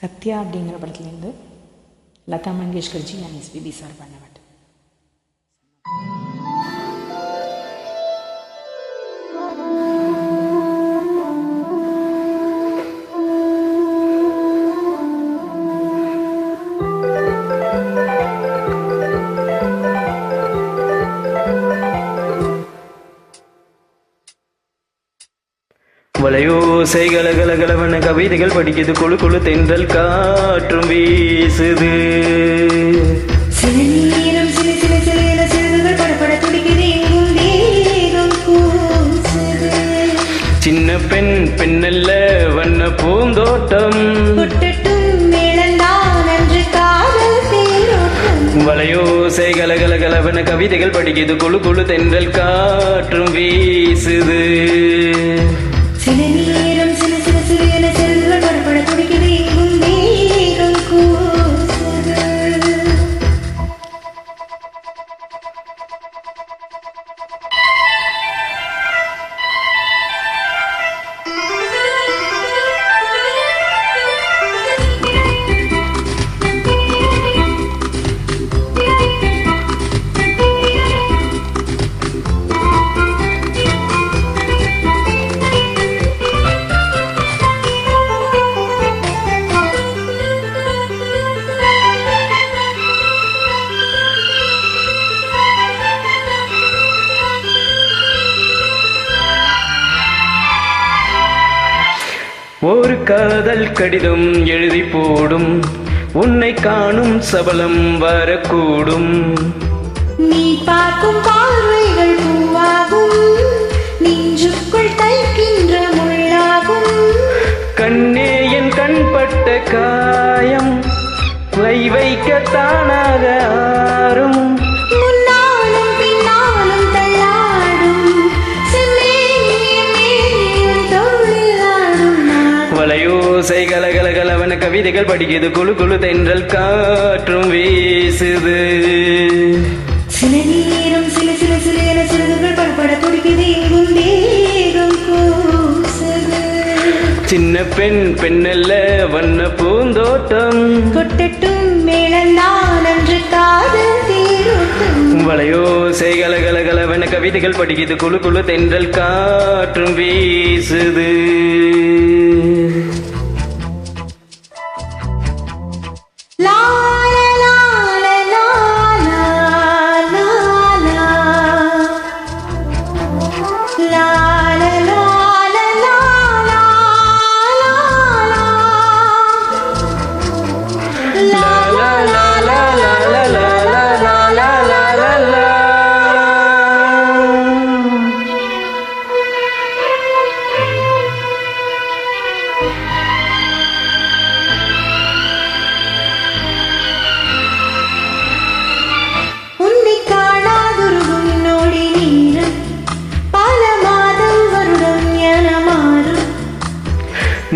சத்யா அப்படிங்கிற படத்துலேருந்து Latha மங்கேஷ்கர்ஜி and SPB sir பண்ண பாட்டு. வளையோசை கலகலகலவன கவிதைகள் படிக்குது, குழு குழு தென்றல் காற்றும் வீசுது. சின்ன பெண் பெண்ணல்ல வண்ண பூந்தோட்டம், வளையோசை கலகலகலவன கவிதைகள் படிக்குது, குழு குழு தென்றல் காற்றும் வீசுது. சில நேரம் சில சில சிறு என செல்கள் படப்பட துடிக்குது, எங்கும் மேகம் கூசுது. ஒரு காதல் கடிதம் எழுதி போடும், உன்னை காணும் சபலம் வரக்கூடும். நீ பார்க்கும் பார்வைகள் பூவாகும், நெஞ்சுக்குள் தைக்கின்ற முள்ளாகும். கண்ணே என் கண்பட்ட காயம் வை வைக்க தானாக ஆறும். முன்னாலும் பின்னாலும் தள்ளாடும், வளையோசை கலகலகலவன கவிதைகள் படிக்குது, குழு குழு தென்றல் காற்றும் வீசுது. சில நேரம் சில சில சில என சிறுகள் படப்பட துடிக்குது, எங்கும் மேகம் கூசுது. சின்ன பெண் பெண்ணல்ல வண்ண பூந்தோட்டம், கொட்டட்டும் மேளந்தான் அன்று காதல் தேரோட்டம். வளையோசை கலகலகலவன கவிதைகள் படிக்குது, குழு குழு தென்றல் காற்றும் வீசுது.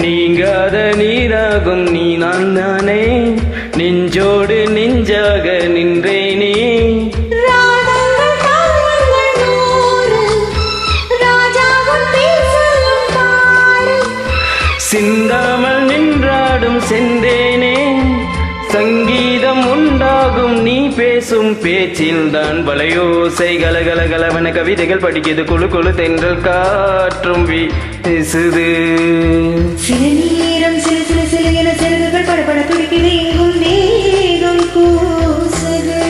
நீங்காத நீராகும் நீ நான் தானே, நெஞ்சோடு நெஞ்சாக நின்றேனே. சிந்தாமல் நின்றாடும் சென்றேனே, சங்கீதம் உண்டாகும் நீ பேசும் பேச்சில் தான். வளையோசை கலகலகலவன கவிதைகள் படிக்குது, குழு குழு தென்றல் காற்றும் வீசுது. சில நேரம் சில சில சில என செல்கள் படப்பட துடிக்குது, எங்கும் மேகம் கூசுது.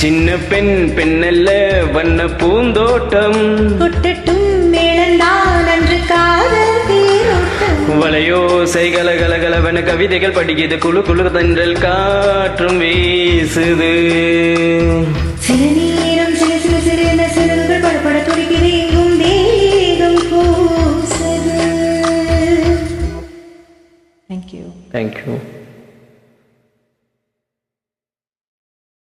சின்ன பெண் பெண்ணல்ல வண்ண பூந்தோட்டம், கொட்டட்டும் மேளந்தான் அன்று காதல் தேரோட்டம். வளையோசை கலகலகலவன கவிதைகள் படிக்குது, குழு குழு தென்றல் காற்றும் வீசுது. சில நேரம் சில சில சிறு என செல்கள் படப்பட துடிக்குது, எங்கும் மேகம் கூசுது. Thank you. Thank you.